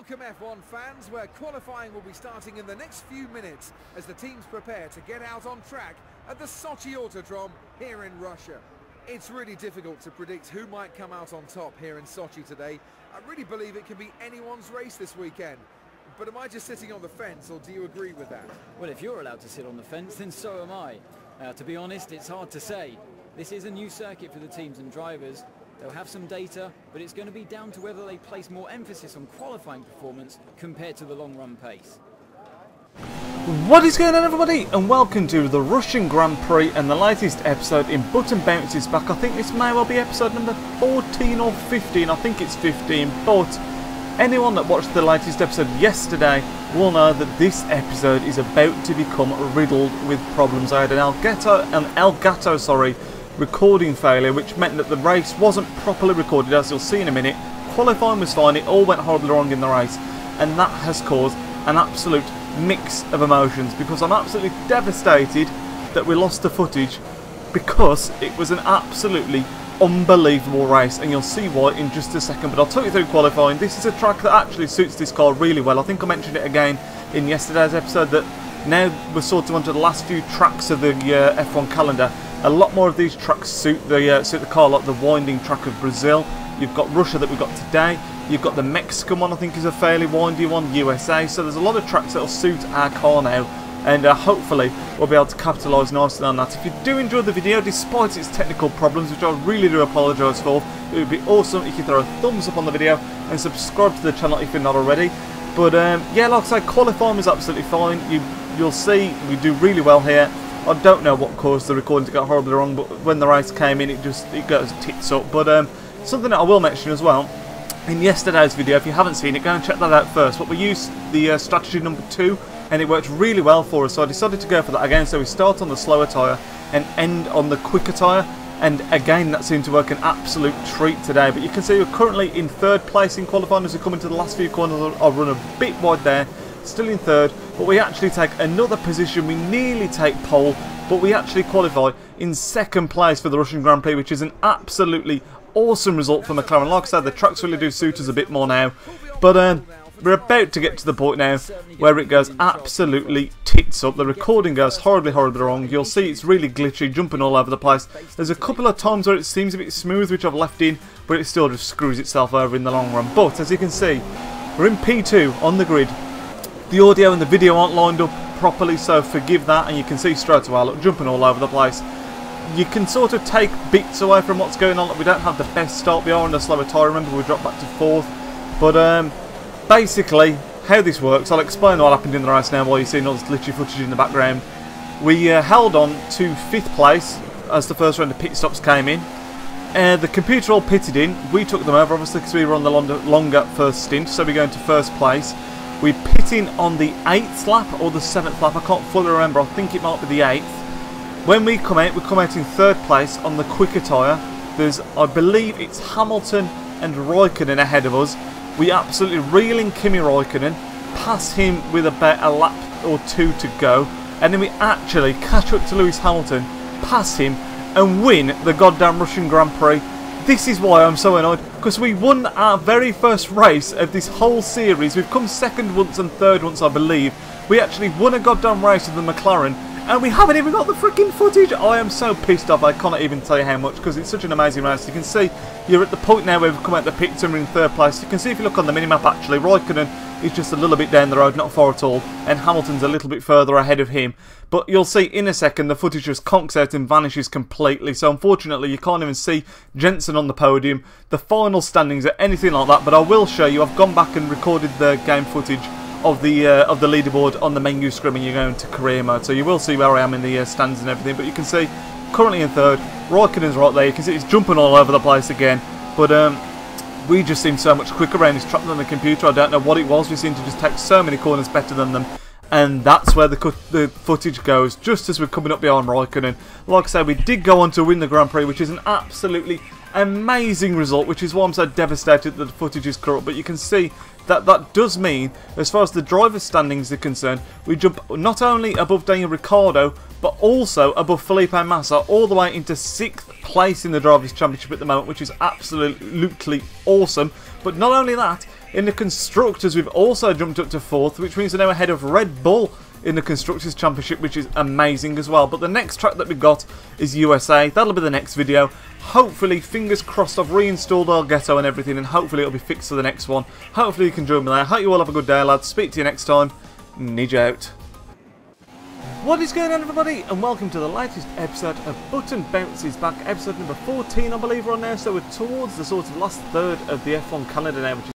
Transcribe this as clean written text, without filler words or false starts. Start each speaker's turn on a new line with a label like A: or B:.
A: Welcome F1 fans, where qualifying will be starting in the next few minutes as the teams prepare to get out on track at the Sochi Autodrome here in Russia. It's really difficult to predict who might come out on top here in Sochi today. I really believe it can be anyone's race this weekend. But am I just sitting on the fence, or do you agree with that?
B: Well, if you're allowed to sit on the fence, then so am I. To be honest, it's hard to say. This is a new circuit for the teams and drivers. They'll have some data, but it's going to be down to whether they place more emphasis on qualifying performance compared to the long-run pace.
C: What is going on, everybody, and welcome to the Russian Grand Prix and the latest episode in Button Bounces Back. I think this may well be episode number 14 or 15, I think it's 15, but anyone that watched the latest episode yesterday will know that this episode is about to become riddled with problems. I had an Elgato recording failure, which meant that the race wasn't properly recorded, as you'll see in a minute. Qualifying was fine, it all went horribly wrong in the race, and that has caused an absolute mix of emotions, because I'm absolutely devastated that we lost the footage, because it was an absolutely unbelievable race, and you'll see why in just a second. But I'll talk you through qualifying. This is a track that actually suits this car really well. I think I mentioned it again in yesterday's episode that now we're sort of onto the last few tracks of the F1 calendar. A lot more of these tracks suit the car, like the winding track of Brazil. You've got Russia that we've got today. You've got the Mexican one, I think is a fairly windy one, USA. So there's a lot of tracks that will suit our car now, and hopefully we'll be able to capitalise nicely on that. If you do enjoy the video, despite its technical problems, which I really do apologise for, it would be awesome if you throw a thumbs up on the video and subscribe to the channel if you're not already. But yeah, like I say, qualifying was absolutely fine. You'll see we do really well here. I don't know what caused the recording to go horribly wrong, but when the race came in, it goes tits up. But something that I will mention as well, in yesterday's video, if you haven't seen it, go and check that out first. But we used the strategy number 2, and it worked really well for us, so I decided to go for that again. So we start on the slower tyre and end on the quicker tyre, and again that seemed to work an absolute treat today. But you can see we're currently in 3rd place in qualifying. As we come into the last few corners, I'll run a bit wide there, still in 3rd, but we actually take another position. We nearly take pole, but we actually qualify in 2nd place for the Russian Grand Prix, which is an absolutely awesome result for McLaren. Like I said, the tracks really do suit us a bit more now, but we're about to get to the point now where it goes absolutely tits up. The recording goes horribly wrong. You'll see it's really glitchy, jumping all over the place. There's a couple of times where it seems a bit smooth, which I've left in, but it still just screws itself over in the long run. But as you can see, we're in P2 on the grid. The audio and the video aren't lined up properly, so forgive that, and you can see straight away, look, jumping all over the place. You can sort of take bits away from what's going on. Like, we don't have the best start. We are on the slower tyre. Remember, we dropped back to 4th. But basically, how this works, I'll explain what happened in the race now while you're seeing all this glitchy footage in the background. We held on to 5th place as the first round of pit stops came in. The computer all pitted in. We took them over, obviously, because we were on the longer first stint, so we go into 1st place. We pit in on the 8th lap or the 7th lap. I can't fully remember. I think it might be the 8th. When we come out in 3rd place on the quicker tyre. There's, I believe it's Hamilton and Raikkonen ahead of us. We absolutely reel in Kimi Raikkonen, pass him with about a lap or 2 to go, and then we actually catch up to Lewis Hamilton, pass him, and win the goddamn Russian Grand Prix. This is why I'm so annoyed, because we won our very first race of this whole series. We've come 2nd once and 3rd once, I believe. We actually won a goddamn race with the McLaren, and we haven't even got the freaking footage. I am so pissed off, I cannot even tell you how much, because it's such an amazing race. You can see you're at the point now where we've come out the pits and we're in 3rd place. You can see if you look on the minimap, actually, Raikkonen is just a little bit down the road, not far at all, and Hamilton's a little bit further ahead of him. But you'll see in a second the footage just conks out and vanishes completely. So unfortunately you can't even see Jensen on the podium, the final standings, or anything like that. But I will show you. I've gone back and recorded the game footage of the leaderboard on the menu screen when you're going to career mode, so you will see where I am in the stands and everything. But you can see currently in 3rd, Raikkonen's right there. You can see it's jumping all over the place again, but we just seem so much quicker around this track than the computer. I don't know what it was. We seem to just take so many corners better than them, and that's where the footage goes, just as we're coming up behind Raikkonen. Like I said, we did go on to win the Grand Prix, which is an absolutely amazing result, which is why I'm so devastated that the footage is corrupt. But you can see that does mean, as far as the driver's standings are concerned, we jump not only above Daniel Ricciardo, but also above Felipe Massa, all the way into 6th place in the Drivers' Championship at the moment, which is absolutely awesome. But not only that, in the Constructors we've also jumped up to 4th, which means we're now ahead of Red Bull in the Constructors Championship, which is amazing as well. But the next track that we've got is USA. That'll be the next video. Hopefully, fingers crossed, I've reinstalled Elgato and everything, and hopefully it'll be fixed for the next one. Hopefully you can join me there. Hope you all have a good day, lads. Speak to you next time. Need you out. What is going on, everybody, and welcome to the latest episode of Button Bounces Back, episode number 14 I believe we're on now, so we're towards the sort of last third of the F1 calendar now, which is